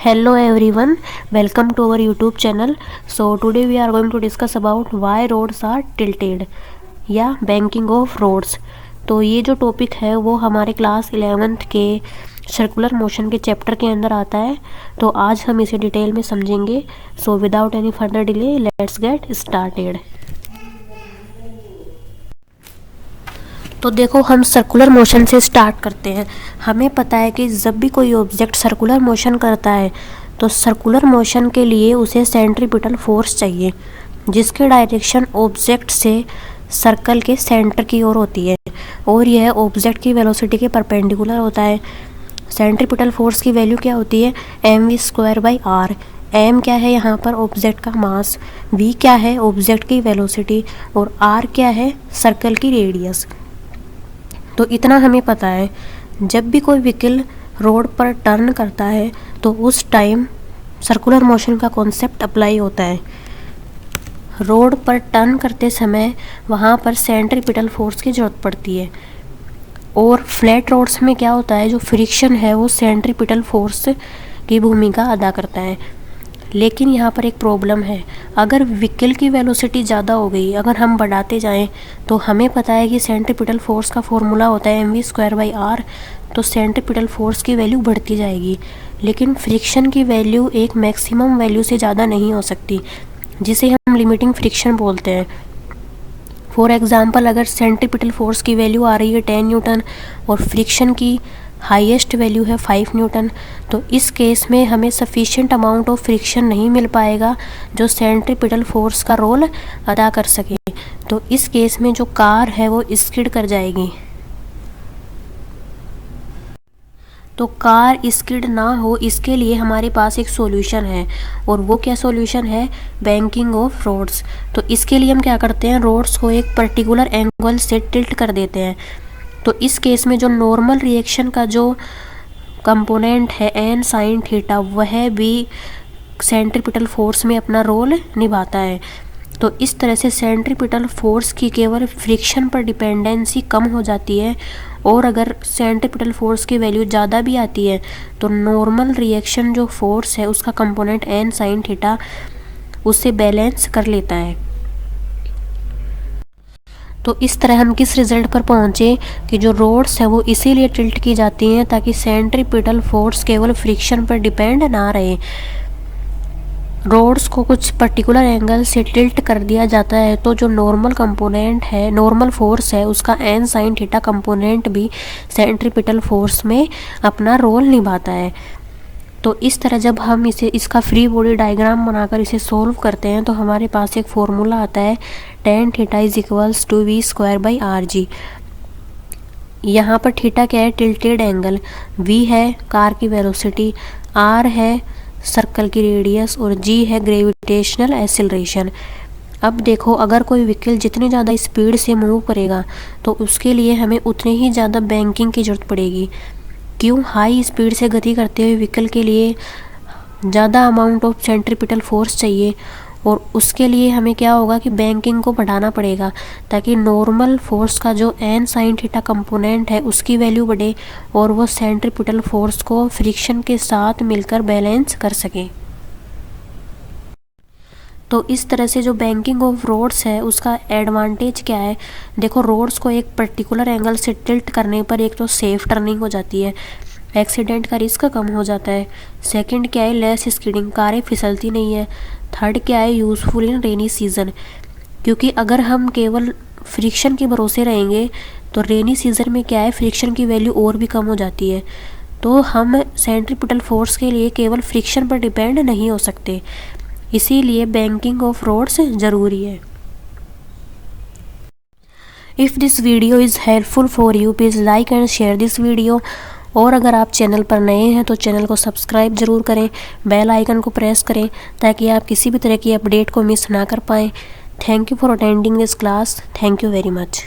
Hello everyone, welcome to our YouTube channel. So today we are going to discuss about why roads are tilted या banking of roads. तो ये जो topic है वो हमारे class 11th के circular motion के चैप्टर के अंदर आता है। तो आज हम इसे डिटेल में समझेंगे। So without any further delay let's get started. तो देखो, हम सर्कुलर मोशन से स्टार्ट करते हैं। हमें पता है कि जब भी कोई ऑब्जेक्ट सर्कुलर मोशन करता है तो सर्कुलर मोशन के लिए उसे सेंट्रीपिटल फोर्स चाहिए जिसके डायरेक्शन ऑब्जेक्ट से सर्कल के सेंटर की ओर होती है और यह ऑब्जेक्ट की वेलोसिटी के परपेंडिकुलर होता है। सेंट्रीपिटल फोर्स की वैल्यू क्या होती है? mv²/r। m क्या है यहाँ पर? ऑब्जेक्ट का मास। v क्या है? ऑब्जेक्ट की वेलोसिटी। और r क्या है? सर्कल की रेडियस। तो इतना हमें पता है। जब भी कोई व्हीकल रोड पर टर्न करता है तो उस टाइम सर्कुलर मोशन का कॉन्सेप्ट अप्लाई होता है। रोड पर टर्न करते समय वहाँ पर सेंट्रीपिटल फोर्स की ज़रूरत पड़ती है और फ्लैट रोड्स में क्या होता है, जो फ्रिक्शन है वो सेंट्रीपिटल फोर्स की भूमिका अदा करता है। लेकिन यहाँ पर एक प्रॉब्लम है। अगर व्हीकल की वेलोसिटी ज़्यादा हो गई, अगर हम बढ़ाते जाएं तो हमें पता है कि सेंट्रीपिटल फोर्स का फॉर्मूला होता है mv²/r। तो सेंट्रीपिटल फोर्स की वैल्यू बढ़ती जाएगी, लेकिन फ्रिक्शन की वैल्यू एक मैक्सिमम वैल्यू से ज़्यादा नहीं हो सकती, जिसे हम लिमिटिंग फ्रिक्शन बोलते हैं। फॉर एग्ज़ाम्पल, अगर सेंट्रीपिटल फोर्स की वैल्यू आ रही है 10 न्यूटन और फ्रिक्शन की हाईएस्ट वैल्यू है 5 न्यूटन, तो इस केस में हमें सफिशिएंट अमाउंट ऑफ फ्रिक्शन नहीं मिल पाएगा जो सेंट्रीपिटल फोर्स का रोल अदा कर सके। तो इस केस में जो कार है वो स्किड कर जाएगी। तो कार स्किड ना हो, इसके लिए हमारे पास एक सॉल्यूशन है। और वो क्या सॉल्यूशन है? Banking of roads. तो इसके लिए हम क्या करते हैं, रोड्स को एक पर्टिकुलर एंगल से टिल्ट कर देते हैं। तो इस केस में जो नॉर्मल रिएक्शन का जो कंपोनेंट है n sin थीटा, वह भी सेंट्रीपिटल फोर्स में अपना रोल निभाता है। तो इस तरह से सेंट्रीपिटल फोर्स की केवल फ्रिक्शन पर डिपेंडेंसी कम हो जाती है और अगर सेंट्रीपिटल फोर्स की वैल्यू ज़्यादा भी आती है तो नॉर्मल रिएक्शन जो फोर्स है उसका कंपोनेंट n sin थीटा उससे बैलेंस कर लेता है। तो इस तरह हम किस रिजल्ट पर पहुँचे कि जो रोड्स है वो इसीलिए टिल्ट की जाती हैं ताकि सेंट्रीपिटल फोर्स केवल फ्रिक्शन पर डिपेंड ना रहे। रोड्स को कुछ पर्टिकुलर एंगल से टिल्ट कर दिया जाता है तो जो नॉर्मल कंपोनेंट है, नॉर्मल फोर्स है, उसका n sin थीटा कंपोनेंट भी सेंट्रीपिटल फोर्स में अपना रोल निभाता है। तो इस तरह जब हम इसका फ्री बॉडी डायग्राम बनाकर इसे सॉल्व करते हैं तो हमारे पास एक फॉर्मूला आता है tan थीटा = v²/rg। यहाँ पर थीटा क्या है? Tilted angle. v है कार की वेलोसिटी, r है सर्कल की रेडियस और g है ग्रेविटेशनल एक्सेलरेशन। अब देखो, अगर कोई व्हीकल जितनी ज़्यादा स्पीड से मूव करेगा तो उसके लिए हमें उतनी ही ज़्यादा बैंकिंग की ज़रूरत पड़ेगी। क्यों? हाई स्पीड से गति करते हुए व्हीकल के लिए ज़्यादा अमाउंट ऑफ सेंट्रीपिटल फोर्स चाहिए और उसके लिए हमें क्या होगा कि बैंकिंग को बढ़ाना पड़ेगा ताकि नॉर्मल फोर्स का जो n sin थीटा कंपोनेंट है उसकी वैल्यू बढ़े और वो सेंट्रीपिटल फोर्स को फ्रिक्शन के साथ मिलकर बैलेंस कर सके। तो इस तरह से जो बैंकिंग ऑफ रोड्स है उसका एडवांटेज क्या है? देखो, रोड्स को एक पर्टिकुलर एंगल से टिल्ट करने पर एक तो सेफ टर्निंग हो जाती है, एक्सीडेंट का रिस्क कम हो जाता है। सेकंड क्या है? लेस स्किडिंग, कारें फिसलती नहीं है। थर्ड क्या है? यूज़फुल इन रेनी सीज़न, क्योंकि अगर हम केवल फ्रिक्शन के भरोसे रहेंगे तो रेनी सीज़न में क्या है, फ्रिक्शन की वैल्यू और भी कम हो जाती है। तो हम सेंट्रीपिटल फोर्स के लिए केवल फ्रिक्शन पर डिपेंड नहीं हो सकते, इसीलिए बैंकिंग ऑफ रोड्स ज़रूरी है। If this video is helpful for you please like and share this video. और अगर आप चैनल पर नए हैं तो चैनल को सब्सक्राइब ज़रूर करें, बेल आइकन को प्रेस करें ताकि आप किसी भी तरह की अपडेट को मिस ना कर पाएँ। Thank you for attending this class. Thank you very much.